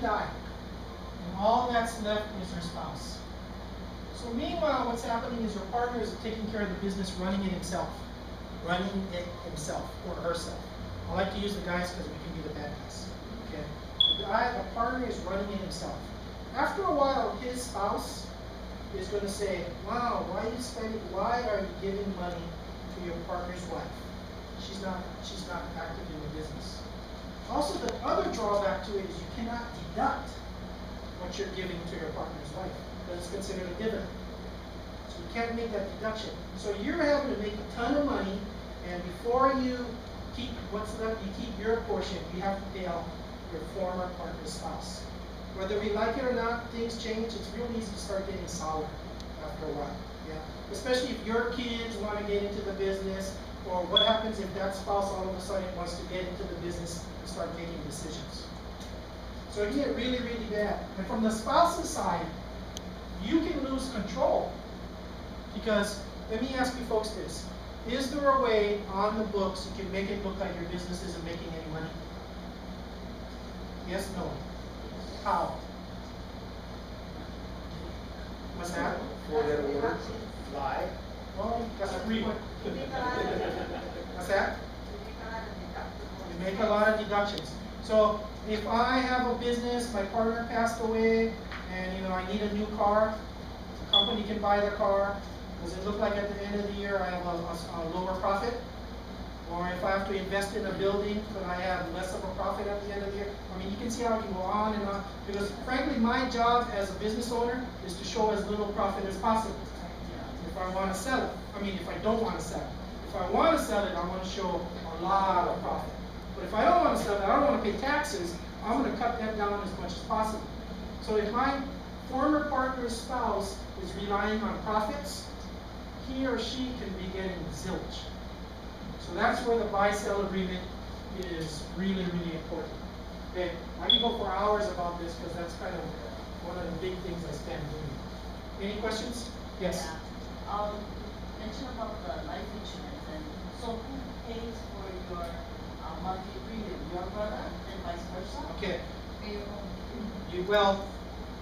die, and all that's left is your spouse. So meanwhile, what's happening is your partner is taking care of the business, running it himself or herself. I like to use the guys because we can be the bad guys. Okay, the partner is running it himself. After a while, his spouse is going to say, "Wow, why are you giving money to your partner's wife? She's not active in the business." Also, the other drawback to it is you cannot deduct what you're giving to your partner's wife, because it's considered a dividend. So you can't make that deduction. So you're having to make a ton of money, and before you keep what's left, you keep your portion, you have to pay out your former partner's spouse. Whether we like it or not, things change. It's real easy to start getting sour after a while. Yeah? Especially if your kids want to get into the business, or what happens if that spouse all of a sudden wants to get into the business and start making decisions. So it can get really, really bad. And from the spouse's side, you can lose control. Because, let me ask you folks this. Is there a way on the books you can make it look like your business isn't making any money? Yes, no? How? What's that? 4-letter words. Lie. Well, that's a free one. What's that? You make a lot of deductions. So if I have a business, my partner passed away, and I need a new car, the company can buy the car. Does it look like at the end of the year I have a lower profit? Or if I have to invest in a building, could I have less of a profit at the end of the year? I mean, you can see how it can go on and on. Because frankly, my job as a business owner is to show as little profit as possible. If I want to sell it, if I don't want to sell it. If I want to sell it, I want to show a lot of profit. But if I don't want to sell it, I don't want to pay taxes, I'm going to cut that down as much as possible. So if my former partner's spouse is relying on profits, he or she can be getting zilch. So that's where the buy-sell agreement is really, really important. Okay, I can go for hours about this because that's kind of one of the big things I spend doing. Any questions? Yes. Yeah. Mention about the life insurance, and so who pays for your monthly premium? Your brother, and vice versa? Okay. Well,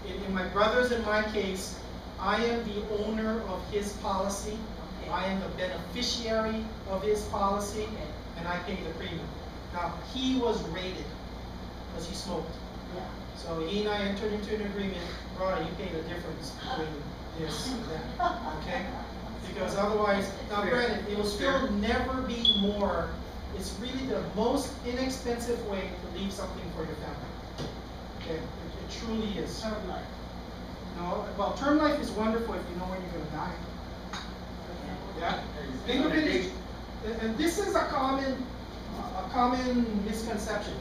in my brother's and my case, I am the owner of his policy. Okay. I am the beneficiary of his policy, okay, and I pay the premium. Now, he was rated because he smoked. Yeah. So he and I entered into an agreement, brother, you pay the difference between this and that, okay? Because otherwise, now granted, it will still never be more. It's really the most inexpensive way to leave something for your family. Okay, it truly is. Term life. No, well, term life is wonderful if you know when you're going to die. Yeah. Think of it, and this is a common misconception.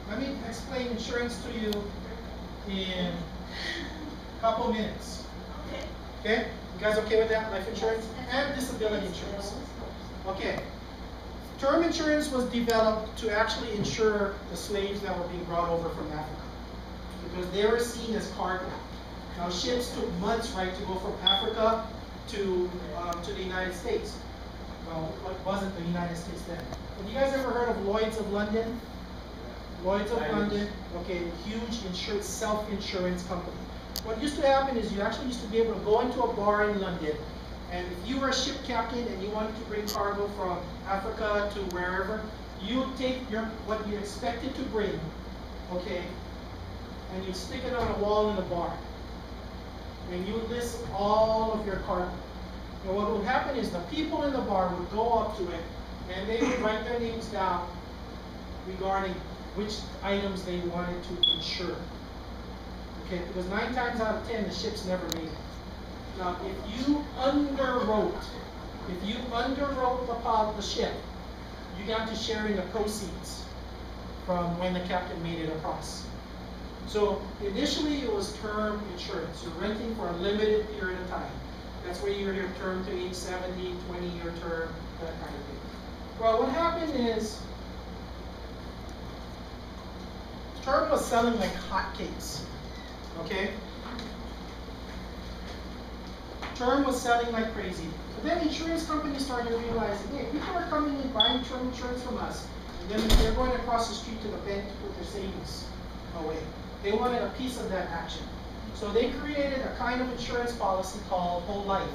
Let me explain insurance to you in a couple minutes. Okay. Okay? You guys okay with that? Life insurance and disability insurance. Okay. Term insurance was developed to actually insure the slaves that were being brought over from Africa, because they were seen as cargo. Now, ships took months, right, to go from Africa to the United States. Well, what wasn't the United States then? Have you guys ever heard of Lloyd's of London? Lloyd's of London, okay, huge self-insurance company. What used to happen is you actually used to be able to go into a bar in London, and if you were a ship captain and you wanted to bring cargo from Africa to wherever, you would take what you expected to bring, okay, and you'd stick it on a wall in the bar. And you would list all of your cargo. And what would happen is the people in the bar would go up to it, and they would write their names down regarding which items they wanted to insure. Okay, because 9 times out of 10, the ships never made it. Now, if you underwrote the ship, you got to share in the proceeds from when the captain made it across. So initially, it was term insurance. You're renting for a limited period of time. That's where you're your term to age 70, 20-year term, that kind of thing. Well, what happened is, term was selling like hotcakes. Okay? Term was selling like crazy. But then insurance companies started realizing, hey, people are coming in buying term insurance from us, and then they're going across the street to the bank to put their savings away. They wanted a piece of that action. So they created a kind of insurance policy called whole life.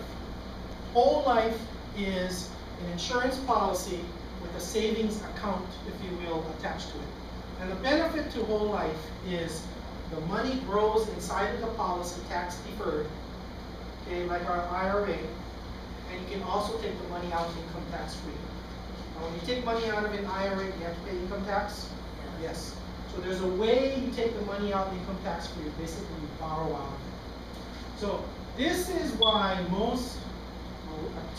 Whole life is an insurance policy with a savings account, if you will, attached to it. And the benefit to whole life is the money grows inside of the policy, tax deferred, okay, like our IRA, and you can also take the money out income tax free. Now, when you take money out of an IRA, you have to pay income tax? Yes. So there's a way you take the money out income tax free. Basically, you borrow out of it. So this is why a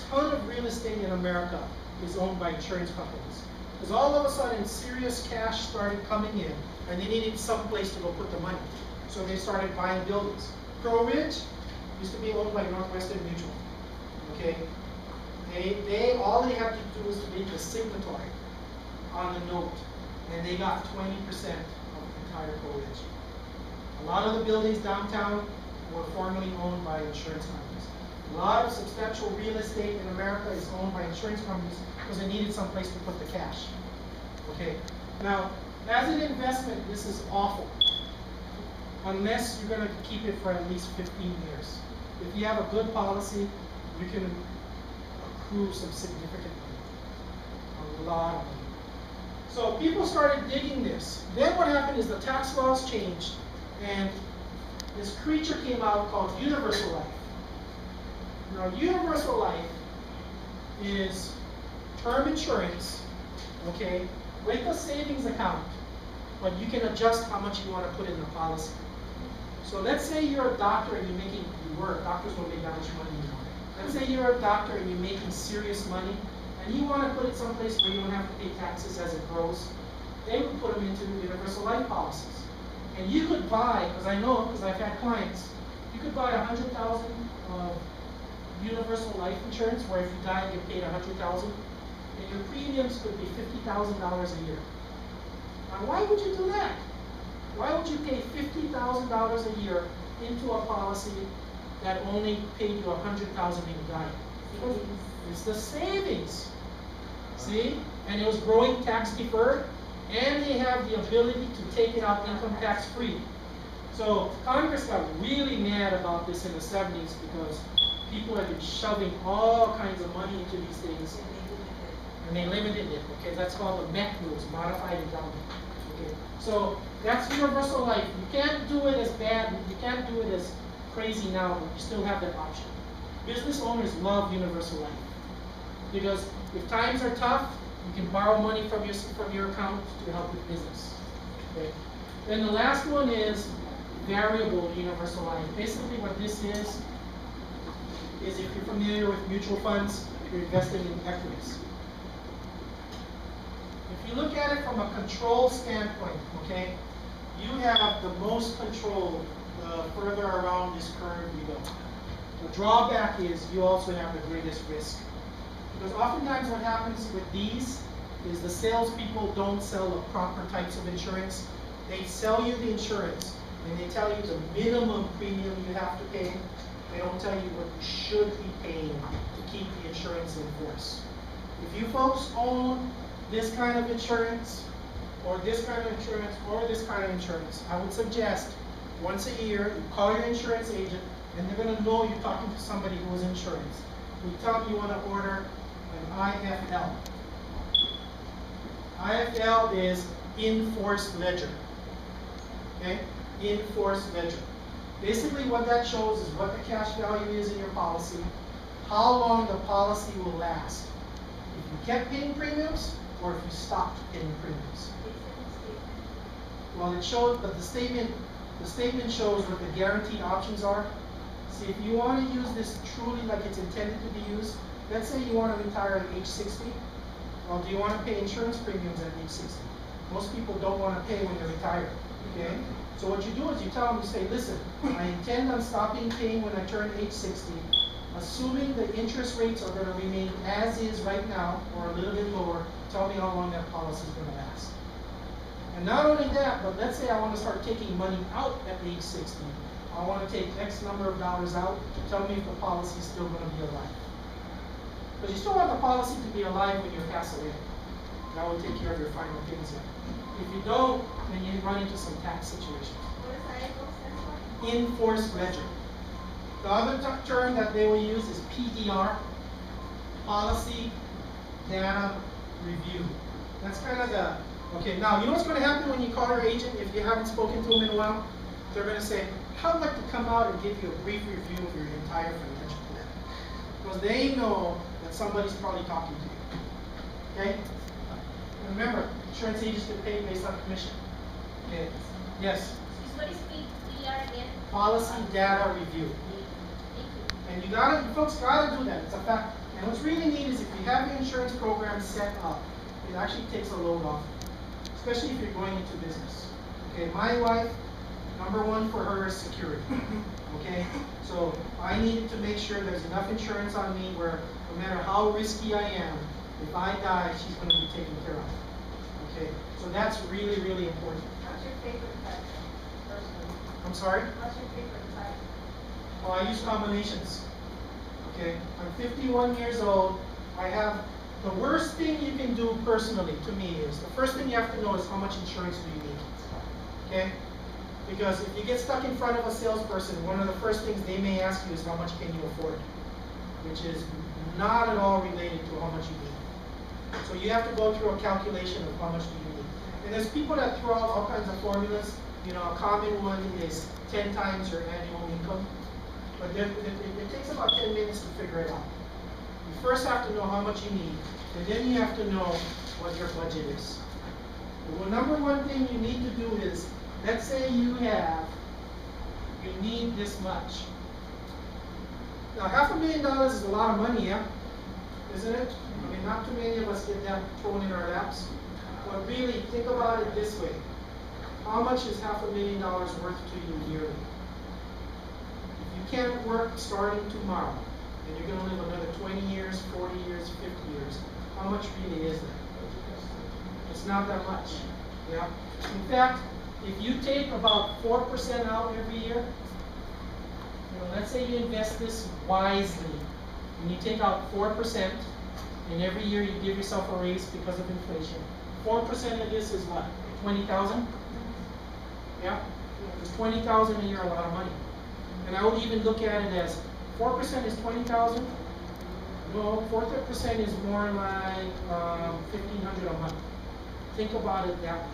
ton of real estate in America is owned by insurance companies. Because all of a sudden, serious cash started coming in, and they needed some place to go put the money. So they started buying buildings. Crow Ridge used to be owned by Northwestern Mutual. Okay? All they have to do is to be the signatory on the note, and they got 20% of the entire Crow Ridge. A lot of the buildings downtown were formerly owned by insurance companies. A lot of substantial real estate in America is owned by insurance companies because they needed some place to put the cash. Okay, now, as an investment, this is awful. Unless you're going to keep it for at least 15 years. If you have a good policy, you can accrue some significant money. A lot of money. So people started digging this. Then what happened is the tax laws changed, and this creature came out called universal life. Now, universal life is term insurance, okay, with a savings account, but you can adjust how much you want to put in the policy. So let's say you're a doctor and doctors don't make that much money anymore. Let's say you're a doctor and you're making serious money, and you want to put it someplace where you don't have to pay taxes as it grows. They would put them into universal life policies. And you could buy, because I know, because I've had clients, you could buy $100,000 of universal life insurance, where if you die, you get paid $100,000, and your premiums could be $50,000 a year. Now, why would you do that? Why would you pay $50,000 a year into a policy that only paid you $100,000 when you died? Because it's the savings. See? And it was growing tax deferred, and they have the ability to take it out income tax free. So Congress got really mad about this in the 70s because people have been shoving all kinds of money into these things, and they limited it. Okay, that's called the MEC rules, modified endowment. Okay, so that's universal life. You can't do it as bad. You can't do it as crazy now, but you still have that option. Business owners love universal life because if times are tough, you can borrow money from your account to help with business. Okay. Then the last one is variable universal life. Basically, what this is if you're familiar with mutual funds, you're investing in equities. If you look at it from a control standpoint, okay, you have the most control the further around this curve you go. The drawback is you also have the greatest risk. Because oftentimes what happens with these is the salespeople don't sell the proper types of insurance. They sell you the insurance, and they tell you the minimum premium you have to pay. They don't tell you what you should be paying to keep the insurance in force. If you folks own this kind of insurance, or this kind of insurance, or this kind of insurance, I would suggest once a year you call your insurance agent, and they're going to know you're talking to somebody who has insurance. You tell them you want to order an IFL. IFL is in-force ledger. Okay? In-force ledger. Basically what that shows is what the cash value is in your policy, how long the policy will last. If you kept paying premiums, or if you stopped paying premiums. Well, it shows, but the statement shows what the guaranteed options are. See, if you want to use this truly like it's intended to be used, let's say you want to retire at age 60. Well, do you want to pay insurance premiums at age 60? Most people don't want to pay when they're retired. Okay? So what you do is you tell them, you say, listen, I intend on stopping paying when I turn age 60, assuming the interest rates are going to remain as is right now, or a little bit lower. Tell me how long that policy is going to last. And not only that, but let's say I want to start taking money out at age 60. I want to take X number of dollars out. Tell me if the policy is still going to be alive. Because you still want the policy to be alive when you pass away. That will take care of your final things here. If you don't, then you run into some tax situations. What is in-force ledger. The other term that they will use is PDR, policy data review. That's kind of the, okay, now you know what's going to happen when you call your agent if you haven't spoken to them in a while? They're going to say, I'd like to come out and give you a brief review of your entire financial plan. Because they know that somebody's probably talking to you. Okay? And remember, insurance agents get paid based on commission. Okay? Yes? What is PDR again? Policy data review. And you folks gotta do that, it's a fact. And what's really neat is if you have your insurance program set up, it actually takes a load off, especially if you're going into business. Okay, my wife, number one for her is security. Okay, so I need to make sure there's enough insurance on me where no matter how risky I am, if I die, she's going to be taken care of. Okay, so that's really, really important. What's your favorite type, personally? I'm sorry? What's your favorite type? Well, I use combinations. Okay, I'm 51 years old. I have, the worst thing you can do personally to me is, the first thing you have to know is how much insurance do you need. Okay? Because if you get stuck in front of a salesperson, one of the first things they may ask you is how much can you afford? Which is not at all related to how much you need. So you have to go through a calculation of how much do you need. And there's people that throw out all kinds of formulas. You know, a common one is 10 times your annual income. But it takes about 10 minutes to figure it out. You first have to know how much you need, and then you have to know what your budget is. The number one thing you need to do is, let's say you need this much. Now, $500,000 is a lot of money, yeah? Isn't it? I mean, not too many of us get that thrown in our laps. But really, think about it this way. How much is $500,000 worth to you yearly? You can't work starting tomorrow, and you're going to live another 20 years, 40 years, 50 years. How much really is that? It's not that much. Yeah. In fact, if you take about 4% out every year, you know, let's say you invest this wisely, and you take out 4%, and every year you give yourself a raise because of inflation. 4% of this is what? 20,000? Yeah. Is 20,000 a year a lot of money? And I would even look at it as 4% is 20,000. No, 4% is more like 1,500 a month. Think about it that way.